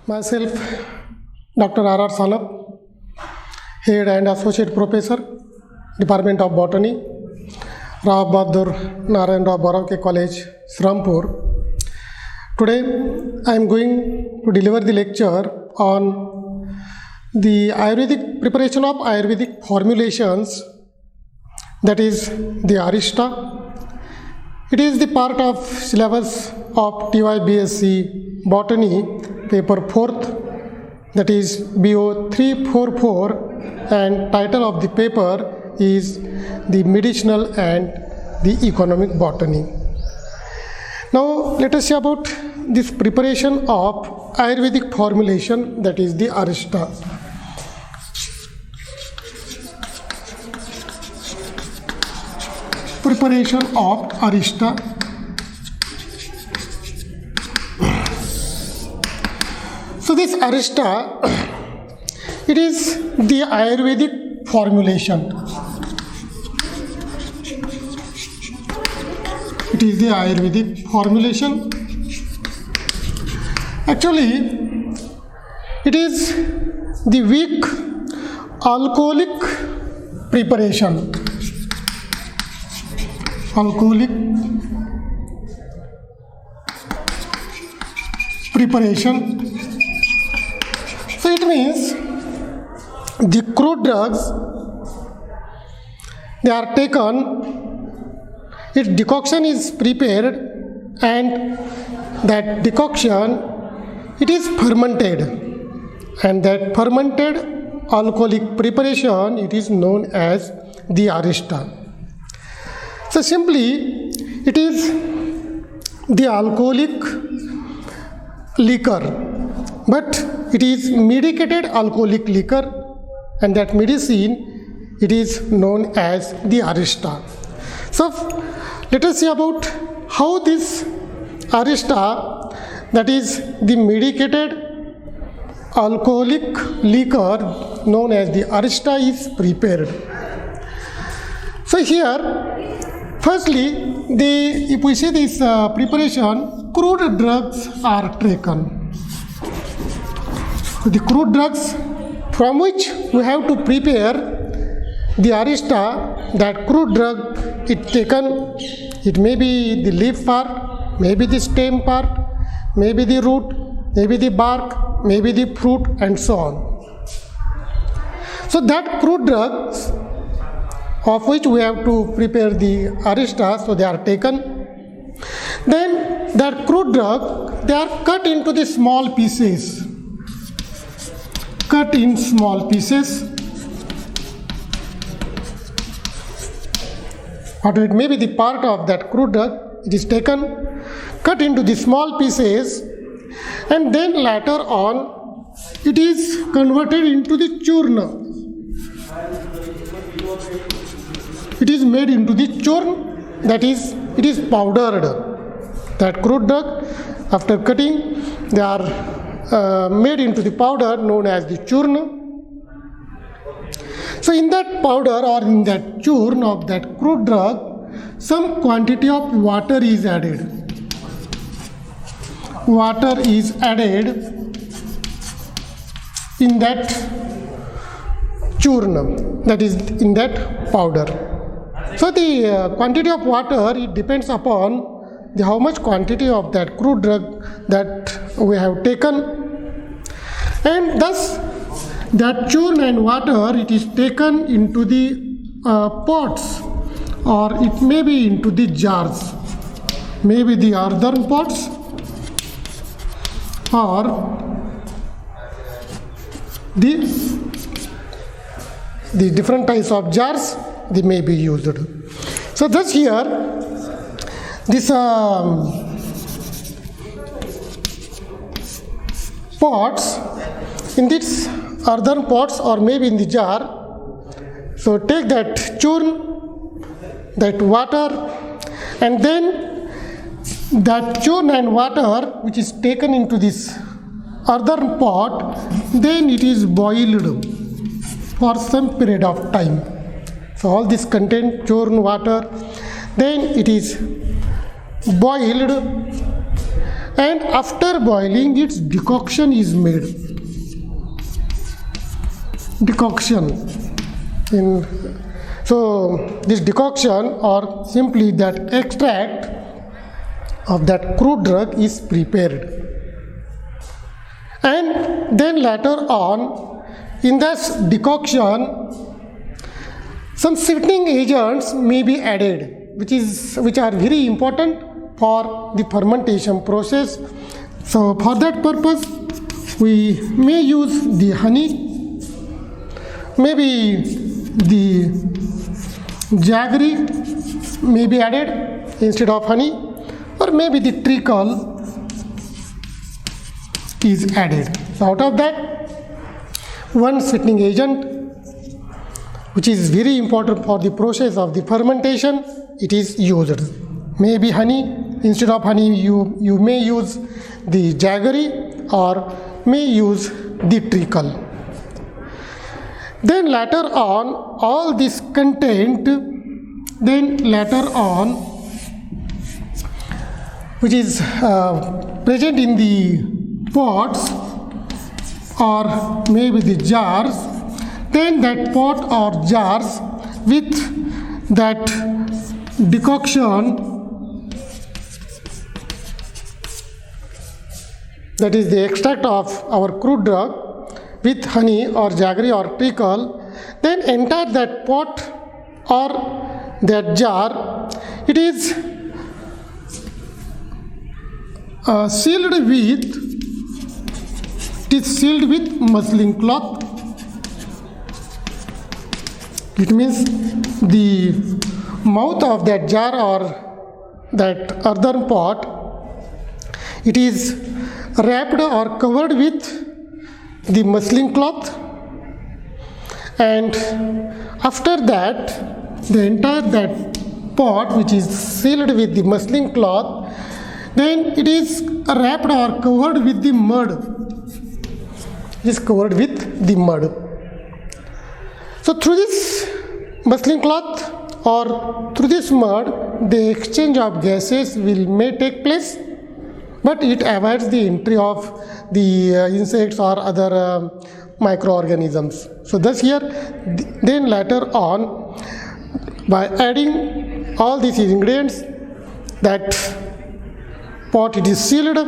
Myself, Dr. R.R. Salap, Head and Associate Professor, Department of Botany, Rao Bahadur Narayan Rao Boravke College, Srampur. Today, I am going to deliver the lecture on the Ayurvedic preparation of Ayurvedic formulations, that is the Arishta. It is the part of syllabus of TY BSc Botany, paper 4th, that is BO 344, and title of the paper is the Medicinal and the Economic Botany. Now let us see about this preparation of Ayurvedic formulation, that is the Arishta. Preparation of Arishta. So this Arishta, it is the Ayurvedic formulation. It is the Ayurvedic formulation. Actually, it is the weak alcoholic preparation. Alcoholic preparation. So it means the crude drugs, they are taken, its decoction is prepared, and that decoction, it is fermented, and that fermented alcoholic preparation, it is known as the Arishta. So simply, it is the alcoholic liquor, but it is medicated alcoholic liquor, and that medicine, it is known as the Arishta. So let us see about how this Arishta, that is the medicated alcoholic liquor known as the Arishta, is prepared. So here, firstly, if we see this preparation, crude drugs are taken. So the crude drugs from which we have to prepare the Arishta, that crude drug is taken, it may be the leaf part, maybe the stem part, maybe the root, maybe the bark, maybe the fruit, and so on. So that crude drugs of which we have to prepare the Arishta, so they are taken. Then that crude drug, they are cut into the small pieces. Cut in small pieces. Or it may be the part of that crude drug, it is taken, cut into the small pieces, and then later on, it is converted into the churna. It is made into the churn, that is, it is powdered. That crude drug, after cutting, they are made into the powder known as the churn. So in that powder or in that churn of that crude drug, some quantity of water is added. Water is added in that churn, that is in that powder. So the quantity of water, it depends upon how much quantity of that crude drug that we have taken, and thus that churn and water, it is taken into the pots, or it may be into the jars, maybe the earthen pots or the different types of jars, they may be used. So thus here, this pots, in these earthen pots or maybe in the jar, so take that churn, that water, and then that churn and water which is taken into this earthen pot, then it is boiled for some period of time. So all this content, churn, water, then it is boiled, and after boiling its decoction is made. Decoction. So this decoction, or simply that extract of that crude drug, is prepared. And then later on, in this decoction, some sweetening agents may be added, which are very important for the fermentation process. So for that purpose, we may use the honey, maybe the jaggery may be added instead of honey, or maybe the treacle is added. So out of that, one sweetening agent which is very important for the process of the fermentation, it is used. Maybe honey, instead of honey you may use the jaggery or may use the treacle. Then later on, all this content, which is present in the pots or maybe the jars, then that pot or jars with that decoction, that is the extract of our crude drug with honey or jaggery or treacle, then enter that pot or that jar. It is sealed with muslin cloth. It means the mouth of that jar or that earthen pot, it is wrapped or covered with the muslin cloth, and after that the entire that pot which is sealed with the muslin cloth, then it is wrapped or covered with the mud. It is covered with the mud. So through this muslin cloth or through this mud, the exchange of gases may take place, but it avoids the entry of the insects or other microorganisms. So thus here, then later on, by adding all these ingredients, that pot it is sealed,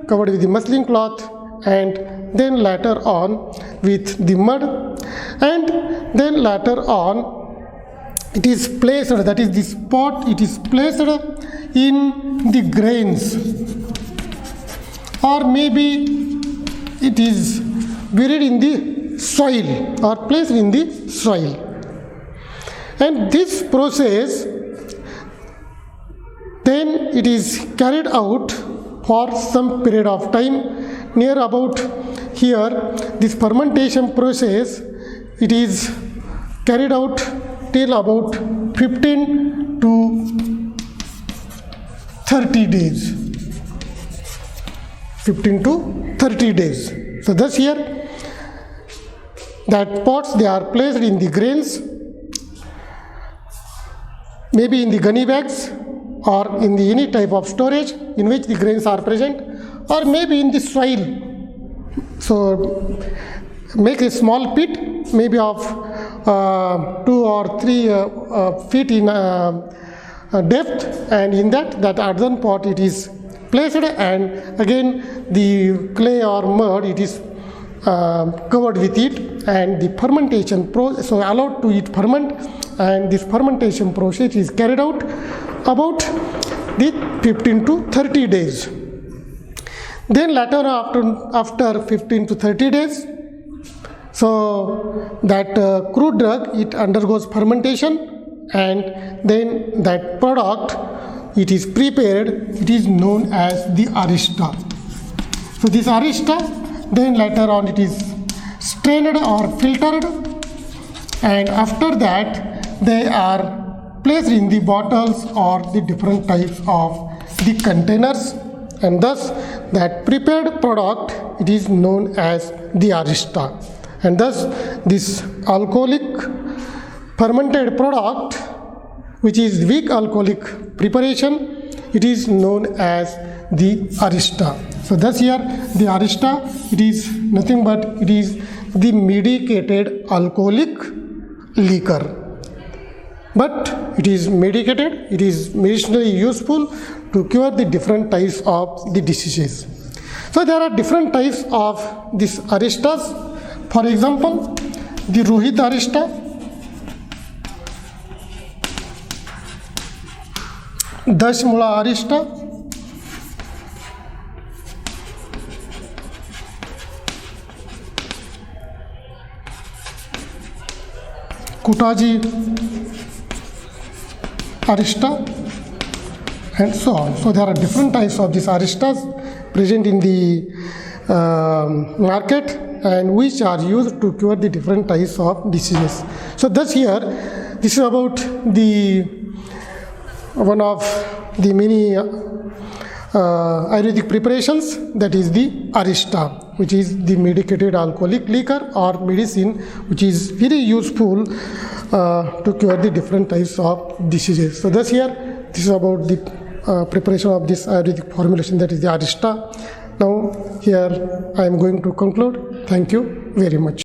covered with the muslin cloth, and then later on with the mud, and then later on it is placed, that is this pot, it is placed in the grains, or maybe it is buried in the soil or placed in the soil. And this process, then it is carried out for some period of time, near about here, this fermentation process, it is carried out till about 15 to 30 days. 15 to 30 days. So thus here, that pots, they are placed in the grains, maybe in the gunny bags or in the any type of storage in which the grains are present, or maybe in the soil. So make a small pit, maybe of 2 or 3 feet in depth, and in that earthen pot it is placed, and again the clay or mud it is covered with it, and the fermentation process, so allowed to it ferment, and this fermentation process is carried out about the 15 to 30 days. Then later after 15 to 30 days, so that crude drug, it undergoes fermentation, and then that product, it is prepared, it is known as the arista. So this arista, then later on it is strained or filtered, and after that they are placed in the bottles or the different types of the containers, and thus that prepared product, it is known as the arista. And thus this alcoholic fermented product, which is weak alcoholic preparation, it is known as the Arista. So thus here the Arista, it is nothing but it is the medicated alcoholic liquor. But it is medicated, it is medicinally useful to cure the different types of the diseases. So there are different types of these aristas. For example, the Rohit arista, Dashmula arista, Kutaji arista, and so on. So there are different types of these aristas present in the market and which are used to cure the different types of diseases. So thus here, this is about the one of the many Ayurvedic preparations, that is the Arista, which is the medicated alcoholic liquor or medicine, which is very useful to cure the different types of diseases. So thus here, this is about the preparation of this Ayurvedic formulation, that is the Arista. Now here I am going to conclude. Thank you very much.